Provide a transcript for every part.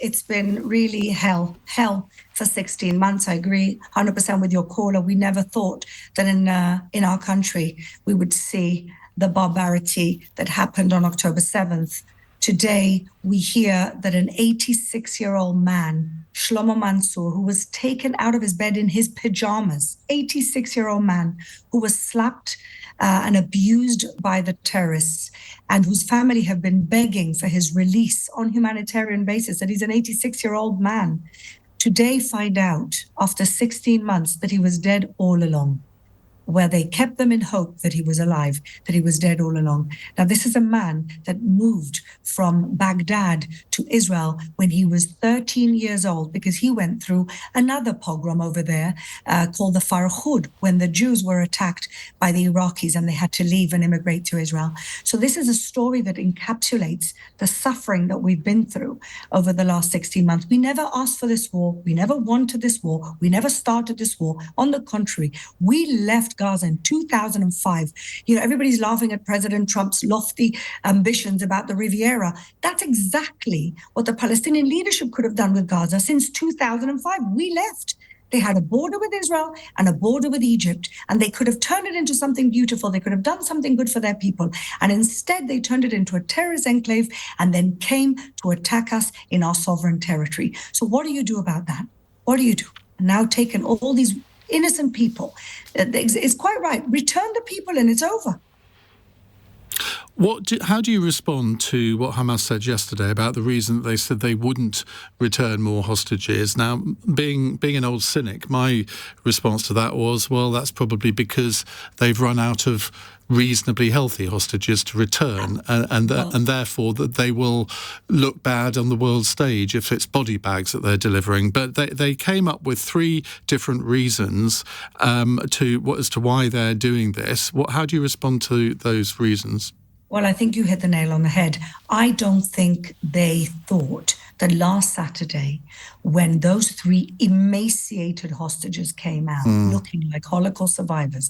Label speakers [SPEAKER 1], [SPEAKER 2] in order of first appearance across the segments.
[SPEAKER 1] it's been really hell for 16 months. I agree 100% with your caller. We never thought that in our country we would see the barbarity that happened on October 7th. Today, we hear that an 86-year-old man, Shlomo Mansour, who was taken out of his bed in his pajamas, 86-year-old man who was slapped and abused by the terrorists, and whose family have been begging for his release on humanitarian basis, that he's an 86-year-old man, today find out, after 16 months, that he was dead all along, where they kept them in hope that he was alive, that he was dead all along. Now, this is a man that moved from Baghdad to Israel when he was 13 years old, because he went through another pogrom over there called the Farhud, when the Jews were attacked by the Iraqis and they had to leave and immigrate to Israel. So this is a story that encapsulates the suffering that we've been through over the last 16 months. We never asked for this war. We never wanted this war. We never started this war. On the contrary, we left Gaza in 2005. Everybody's laughing at President Trump's lofty ambitions about the Riviera. That's exactly what the Palestinian leadership could have done with Gaza since 2005. We left. They had a border with Israel and a border with Egypt, and they could have turned it into something beautiful. They could have done something good for their people. And instead, they turned it into a terrorist enclave and then came to attack us in our sovereign territory. So what do you do about that? What do you do? Now taken all these innocent people. It's quite right. Return the people and it's over.
[SPEAKER 2] How do you respond to what Hamas said yesterday about the reason that they said they wouldn't return more hostages? Now, being an old cynic, my response to that was, well, that's probably because they've run out of reasonably healthy hostages to return, and therefore that they will look bad on the world stage if it's body bags that they're delivering. But they came up with three different reasons as to why they're doing this. How do you respond to those reasons?
[SPEAKER 1] Well, I think you hit the nail on the head. I don't think they thought that last Saturday, when those three emaciated hostages came out looking like Holocaust survivors,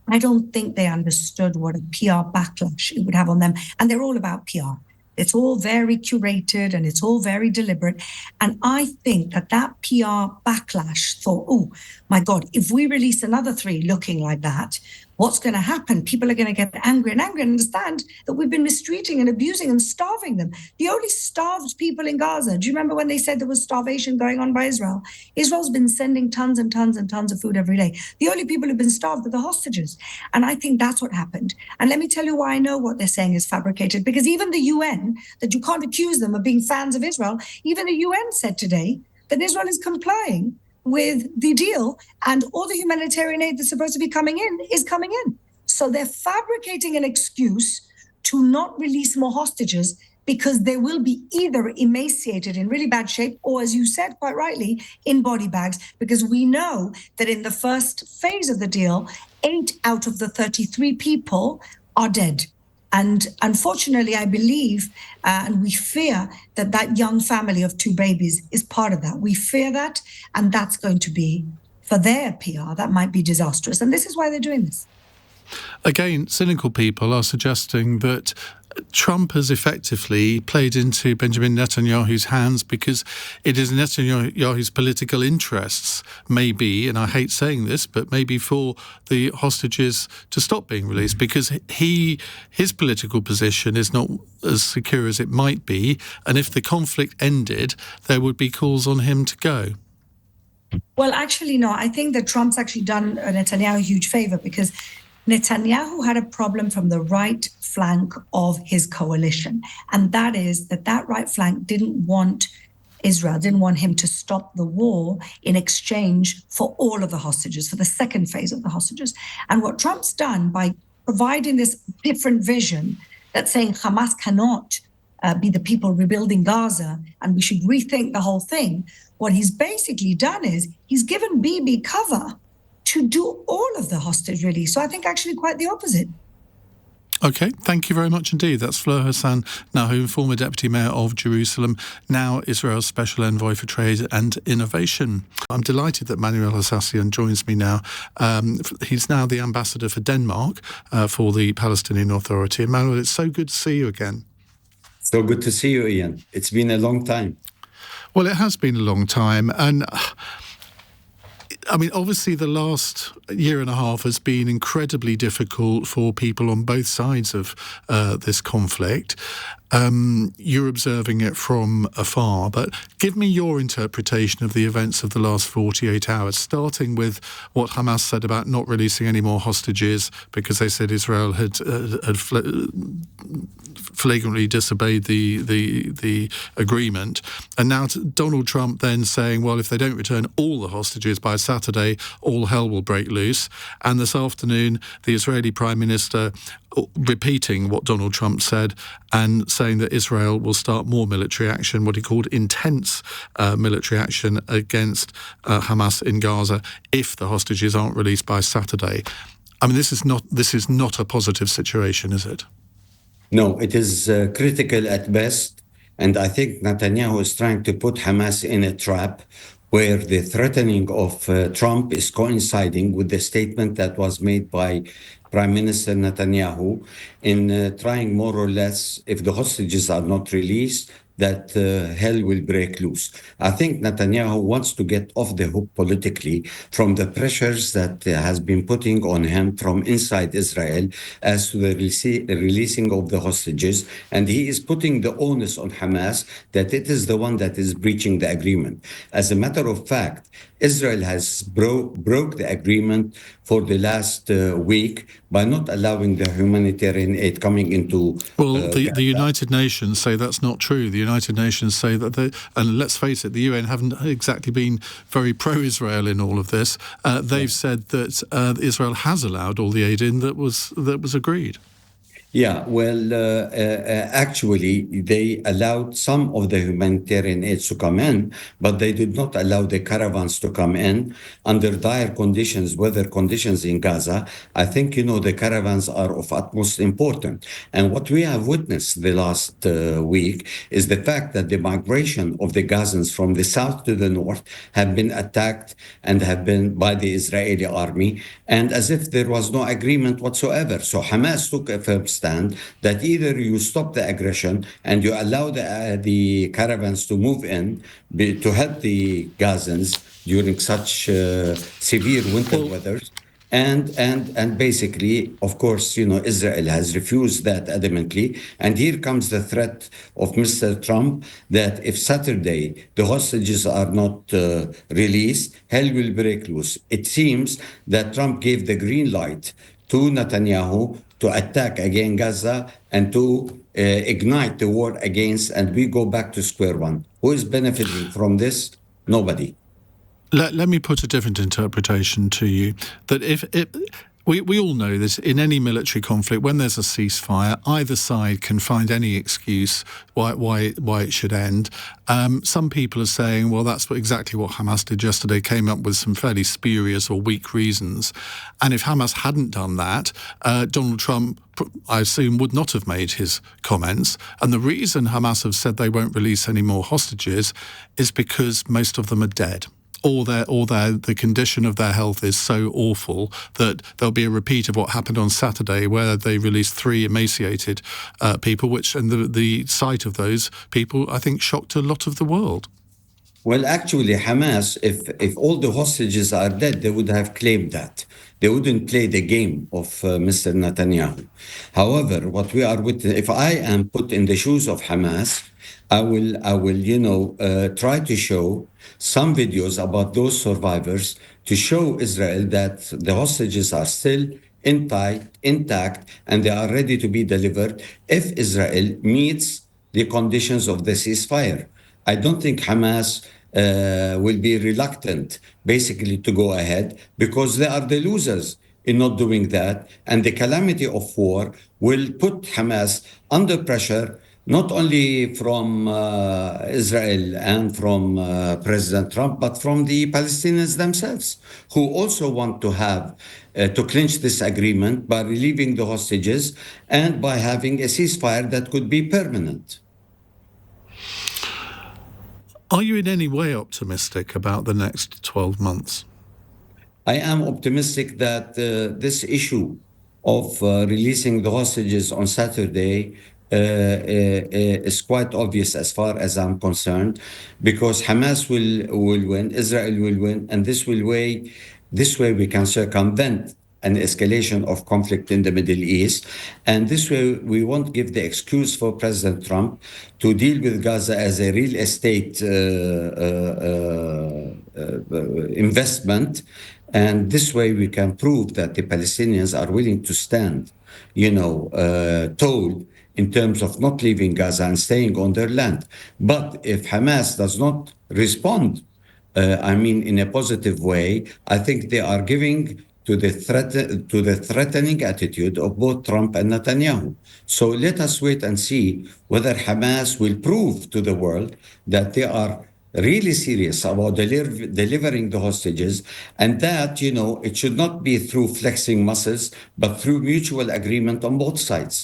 [SPEAKER 1] I don't think they understood what a PR backlash it would have on them. And they're all about PR. It's all very curated and it's all very deliberate. And I think that PR backlash thought, oh, my God, if we release another three looking like that, what's going to happen? People are going to get angry and understand that we've been mistreating and abusing and starving them. The only starved people in Gaza, do you remember when they said there was starvation going on by Israel? Israel's been sending tons and tons and tons of food every day. The only people who've been starved are the hostages. And I think that's what happened. And let me tell you why I know what they're saying is fabricated. Because even the UN, that you can't accuse them of being fans of Israel, even the UN said today that Israel is complying with the deal, and all the humanitarian aid that's supposed to be coming in is coming in. So they're fabricating an excuse to not release more hostages because they will be either emaciated in really bad shape or, as you said quite rightly, in body bags, because we know that in the first phase of the deal, 8 out of the 33 people are dead. And unfortunately, I believe and we fear that young family of 2 babies is part of that. We fear that, and that's going to be, for their PR, that might be disastrous. And this is why they're doing this.
[SPEAKER 2] Again, cynical people are suggesting that Trump has effectively played into Benjamin Netanyahu's hands because it is Netanyahu's political interests, maybe, and I hate saying this, but maybe for the hostages to stop being released because his political position is not as secure as it might be, and if the conflict ended, there would be calls on him to go.
[SPEAKER 1] Well, actually, no. I think that Trump's actually done Netanyahu a huge favor because Netanyahu had a problem from the right flank of his coalition. And that is that right flank didn't want Israel, didn't want him to stop the war in exchange for all of the hostages, for the second phase of the hostages. And what Trump's done by providing this different vision that's saying Hamas cannot be the people rebuilding Gaza and we should rethink the whole thing, what he's basically done is he's given Bibi cover to do all of the hostage release. So I think actually quite the opposite.
[SPEAKER 2] OK, thank you very much indeed. That's Fleur Hassan-Nahoum, former Deputy Mayor of Jerusalem, now Israel's Special Envoy for Trade and Innovation. I'm delighted that Manuel Hassassian joins me now. He's now the Ambassador for Denmark for the Palestinian Authority. And Manuel, it's so good to see you again.
[SPEAKER 3] So good to see you, Iain. It's been a long time.
[SPEAKER 2] Well, it has been a long time, and I mean, obviously, the last year and a half has been incredibly difficult for people on both sides of this conflict. You're observing it from afar, but give me your interpretation of the events of the last 48 hours, starting with what Hamas said about not releasing any more hostages because they said Israel had flagrantly disobeyed the agreement. And now Donald Trump then saying, well, if they don't return all the hostages by Saturday, all hell will break loose. And this afternoon, the Israeli Prime Minister repeating what Donald Trump said and saying that Israel will start more military action, what he called intense military action against Hamas in Gaza if the hostages aren't released by Saturday. I mean, this is not a positive situation, is it?
[SPEAKER 3] No, it is critical at best. And I think Netanyahu is trying to put Hamas in a trap where the threatening of Trump is coinciding with the statement that was made by Prime Minister Netanyahu in trying more or less, if the hostages are not released, that hell will break loose. I think Netanyahu wants to get off the hook politically from the pressures that has been putting on him from inside Israel as to the releasing of the hostages. And he is putting the onus on Hamas that it is the one that is breaching the agreement. As a matter of fact, Israel has broke the agreement for the last week by not allowing the humanitarian aid coming into
[SPEAKER 2] the United Nations say that's not true. The United Nations say that and let's face it, the UN haven't exactly been very pro-Israel in all of this. They've said that Israel has allowed all the aid in that was agreed.
[SPEAKER 3] Yeah, well, actually, they allowed some of the humanitarian aid to come in, but they did not allow the caravans to come in under dire conditions, weather conditions in Gaza. I think, the caravans are of utmost importance. And what we have witnessed the last week is the fact that the migration of the Gazans from the south to the north have been attacked and have been by the Israeli army, and as if there was no agreement whatsoever. So Hamas took a firm stand that either you stop the aggression and you allow the caravans to move in to help the Gazans during such severe winter weather. And basically, of course, Israel has refused that adamantly. And here comes the threat of Mr. Trump that if Saturday the hostages are not released, hell will break loose. It seems that Trump gave the green light to Netanyahu to attack again Gaza and to ignite the war against, and we go back to square one. Who is benefiting from this? Nobody.
[SPEAKER 2] Let me put a different interpretation to you. That we all know this, in any military conflict, when there's a ceasefire, either side can find any excuse why it should end. Some people are saying, well, that's exactly what Hamas did yesterday, came up with some fairly spurious or weak reasons. And if Hamas hadn't done that, Donald Trump, I assume, would not have made his comments. And the reason Hamas have said they won't release any more hostages is because most of them are dead. Or the condition of their health is so awful that there'll be a repeat of what happened on Saturday, where they released 3 emaciated people, and the sight of those people, I think, shocked a lot of the world.
[SPEAKER 3] Well, actually, Hamas, if all the hostages are dead, they would have claimed that. They wouldn't play the game of Mr. Netanyahu. However, what we are with, if I am put in the shoes of Hamas, I will, try to show some videos about those survivors to show Israel that the hostages are still intact, and they are ready to be delivered if Israel meets the conditions of the ceasefire. I don't think Hamas will be reluctant, basically, to go ahead because they are the losers in not doing that. And the calamity of war will put Hamas under pressure, not only from Israel and from President Trump, but from the Palestinians themselves, who also want to have to clinch this agreement by relieving the hostages and by having a ceasefire that could be permanent.
[SPEAKER 2] Are you in any way optimistic about the next 12 months?
[SPEAKER 3] I am optimistic that this issue of releasing the hostages on Saturday is quite obvious as far as I'm concerned, because Hamas will win, Israel will win, and this way we can circumvent an escalation of conflict in the Middle East. And this way, we won't give the excuse for President Trump to deal with Gaza as a real estate investment. And this way, we can prove that the Palestinians are willing to stand, tall in terms of not leaving Gaza and staying on their land. But if Hamas does not respond, in a positive way, I think they are giving to the threatening attitude of both Trump and Netanyahu. So let us wait and see whether Hamas will prove to the world that they are really serious about delivering the hostages, and that, it should not be through flexing muscles, but through mutual agreement on both sides.